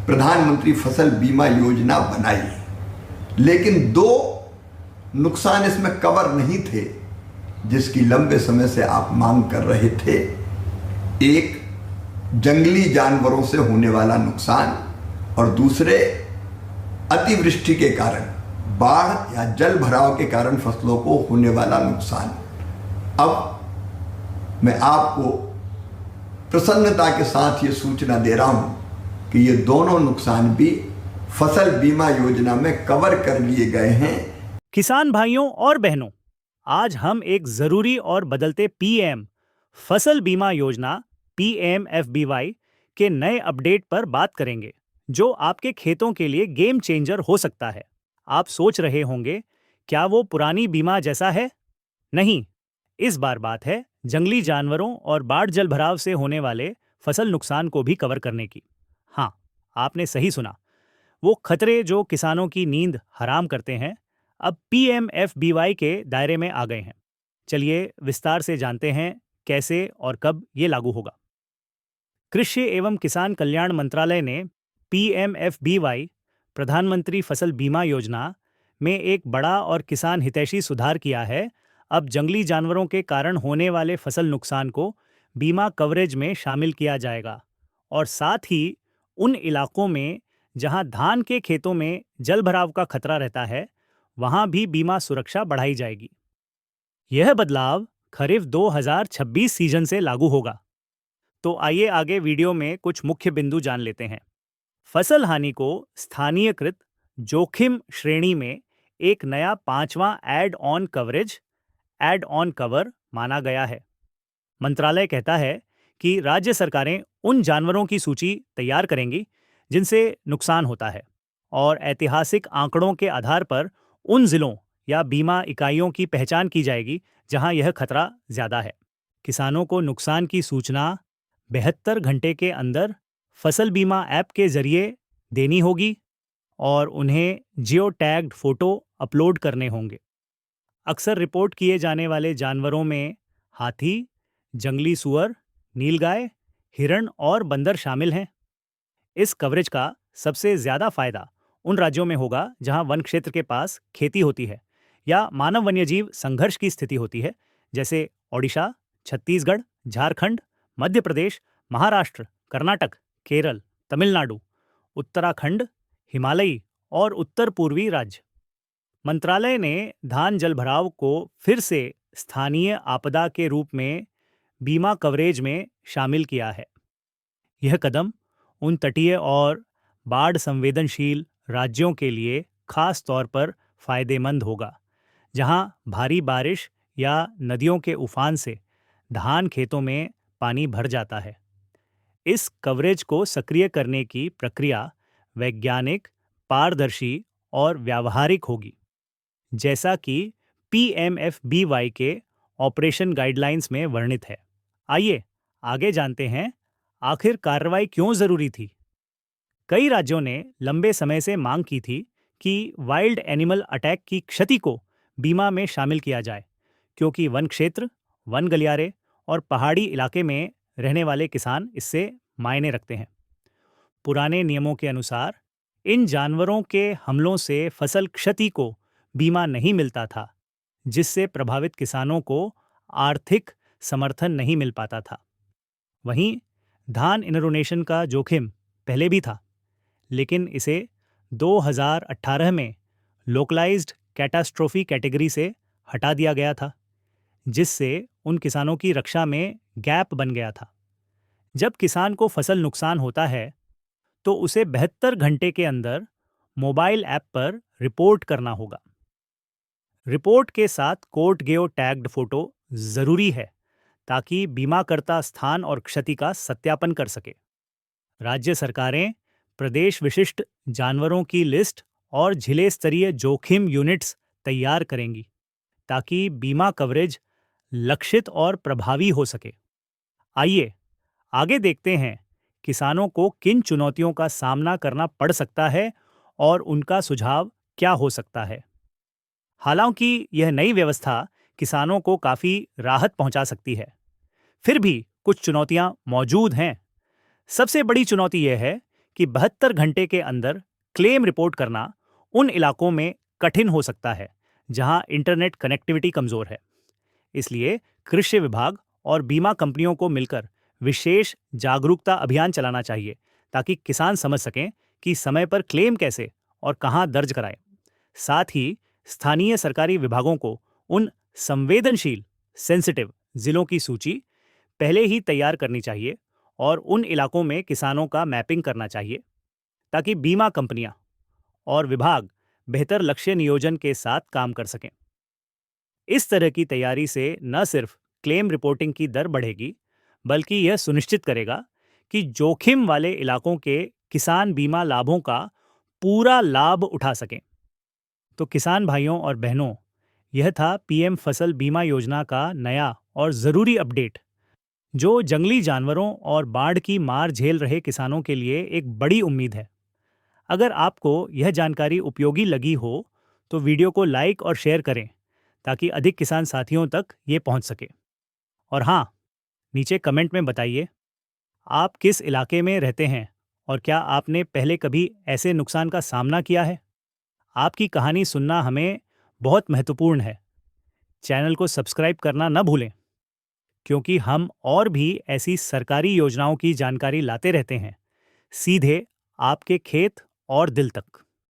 प्रधानमंत्री फसल बीमा योजना बनाई, लेकिन दो नुकसान इसमें कवर नहीं थे जिसकी लंबे समय से आप मांग कर रहे थे। एक, जंगली जानवरों से होने वाला नुकसान, और दूसरे, अतिवृष्टि के कारण, बाढ़ या जल भराव के कारण फसलों को होने वाला नुकसान। अब मैं आपको प्रसन्नता के साथ ये सूचना दे रहा हूं कि ये दोनों नुकसान भी फसल बीमा योजना में कवर कर लिए गए हैं। किसान भाइयों और बहनों, आज हम एक जरूरी और बदलते पीएम फसल बीमा योजना PMFBY के नए अपडेट पर बात करेंगे, जो आपके खेतों के लिए गेम चेंजर हो सकता है। आप सोच रहे होंगे, क्या वो पुरानी बीमा जैसा है? नहीं, इस बार बात है जंगली जानवरों और बाढ़ जल भराव से होने वाले फसल नुकसान को भी कवर करने की। हाँ, आपने सही सुना। वो खतरे जो किसानों की नींद हराम करते हैं, अब PMFBY के दायरे में आ गए हैं। चलिए विस्तार से जानते हैं कैसे और कब ये लागू होगा। कृषि एवं किसान कल्याण मंत्रालय ने PMFBY प्रधानमंत्री फसल बीमा योजना में एक बड़ा और किसान हितैषी सुधार किया है। अब जंगली जानवरों के कारण होने वाले फसल नुकसान को बीमा कवरेज में शामिल किया जाएगा, और साथ ही उन इलाकों में जहां धान के खेतों में जल भराव का खतरा रहता है, वहां भी बीमा सुरक्षा बढ़ाई जाएगी। यह बदलाव खरीफ 2026 सीजन से लागू होगा। तो आइए आगे वीडियो में कुछ मुख्य बिंदु जान लेते हैं। फसल हानि को स्थानीयकृत जोखिम श्रेणी में एक नया 5वां एड ऑन कवर माना गया है। मंत्रालय कहता है कि राज्य सरकारें उन जानवरों की सूची तैयार करेंगी जिनसे नुकसान होता है, और ऐतिहासिक आंकड़ों के आधार पर उन जिलों या बीमा इकाइयों की पहचान की जाएगी जहां यह खतरा ज्यादा है। किसानों को नुकसान की सूचना 72 घंटे के अंदर फसल बीमा ऐप के जरिए देनी होगी, और उन्हें जियो टैग्ड फोटो अपलोड करने होंगे। अक्सर रिपोर्ट किए जाने वाले जानवरों में हाथी, जंगली सुअर, नीलगाय, हिरण और बंदर शामिल हैं। इस कवरेज का सबसे ज्यादा फायदा उन राज्यों में होगा जहां वन क्षेत्र के पास खेती होती है या मानव वन्यजीव संघर्ष की स्थिति होती है, जैसे ओडिशा, छत्तीसगढ़, झारखंड, मध्य प्रदेश, महाराष्ट्र, कर्नाटक, केरल, तमिलनाडु, उत्तराखंड, हिमालयी और उत्तर पूर्वी राज्य। मंत्रालय ने धान जल भराव को फिर से स्थानीय आपदा के रूप में बीमा कवरेज में शामिल किया है। यह कदम उन तटीय और बाढ़ संवेदनशील राज्यों के लिए खास तौर पर फायदेमंद होगा, जहां भारी बारिश या नदियों के उफान से धान खेतों में पानी भर जाता है। इस कवरेज को सक्रिय करने की प्रक्रिया वैज्ञानिक, पारदर्शी और व्यावहारिक होगी, जैसा कि PMFBY के ऑपरेशन गाइडलाइंस में वर्णित है। आइए आगे जानते हैं, आखिर कार्रवाई क्यों जरूरी थी। कई राज्यों ने लंबे समय से मांग की थी कि वाइल्ड एनिमल अटैक की क्षति को बीमा में शामिल किया जाए, क्योंकि वन क्षेत्र, वन गलियारे और पहाड़ी इलाके में रहने वाले किसान इससे मायने रखते हैं। पुराने नियमों के अनुसार इन जानवरों के हमलों से फसल क्षति को बीमा नहीं मिलता था, जिससे प्रभावित किसानों को आर्थिक समर्थन नहीं मिल पाता था। वहीं धान इनरोनेशन का जोखिम पहले भी था, लेकिन इसे 2018 में लोकलाइज्ड कैटास्ट्रोफी कैटेगरी से हटा दिया गया था, जिससे उन किसानों की रक्षा में गैप बन गया था। जब किसान को फसल नुकसान होता है तो उसे 72 घंटे के अंदर मोबाइल ऐप पर रिपोर्ट करना होगा। रिपोर्ट के साथ कोर्ट गेओ टैग्ड फोटो जरूरी है, ताकि बीमाकर्ता स्थान और क्षति का सत्यापन कर सके। राज्य सरकारें प्रदेश विशिष्ट जानवरों की लिस्ट और जिले स्तरीय जोखिम यूनिट्स तैयार करेंगी, ताकि बीमा कवरेज लक्षित और प्रभावी हो सके। आइए आगे देखते हैं किसानों को किन चुनौतियों का सामना करना पड़ सकता है और उनका सुझाव क्या हो सकता है। हालांकि यह नई व्यवस्था किसानों को काफ़ी राहत पहुंचा सकती है, फिर भी कुछ चुनौतियां मौजूद हैं। सबसे बड़ी चुनौती यह है कि 72 घंटे के अंदर क्लेम रिपोर्ट करना उन इलाकों में कठिन हो सकता है जहां इंटरनेट कनेक्टिविटी कमजोर है। इसलिए कृषि विभाग और बीमा कंपनियों को मिलकर विशेष जागरूकता अभियान चलाना चाहिए ताकि किसान समझ सकें कि समय पर क्लेम कैसे और कहां दर्ज कराएं। साथ ही स्थानीय सरकारी विभागों को उन संवेदनशील सेंसिटिव जिलों की सूची पहले ही तैयार करनी चाहिए और उन इलाकों में किसानों का मैपिंग करना चाहिए ताकि बीमा कंपनियां और विभाग बेहतर लक्ष्य नियोजन के साथ काम कर सकें। इस तरह की तैयारी से न सिर्फ क्लेम रिपोर्टिंग की दर बढ़ेगी, बल्कि यह सुनिश्चित करेगा कि जोखिम वाले इलाकों के किसान बीमा लाभों का पूरा लाभ उठा सकें। तो किसान भाइयों और बहनों, यह था पीएम फसल बीमा योजना का नया और ज़रूरी अपडेट, जो जंगली जानवरों और बाढ़ की मार झेल रहे किसानों के लिए एक बड़ी उम्मीद है। अगर आपको यह जानकारी उपयोगी लगी हो, तो वीडियो को लाइक और शेयर करें ताकि अधिक किसान साथियों तक ये पहुंच सके। और हाँ, नीचे कमेंट में बताइए आप किस इलाके में रहते हैं और क्या आपने पहले कभी ऐसे नुकसान का सामना किया है। आपकी कहानी सुनना हमें बहुत महत्वपूर्ण है। चैनल को सब्सक्राइब करना न भूलें, क्योंकि हम और भी ऐसी सरकारी योजनाओं की जानकारी लाते रहते हैं, सीधे आपके खेत और दिल तक।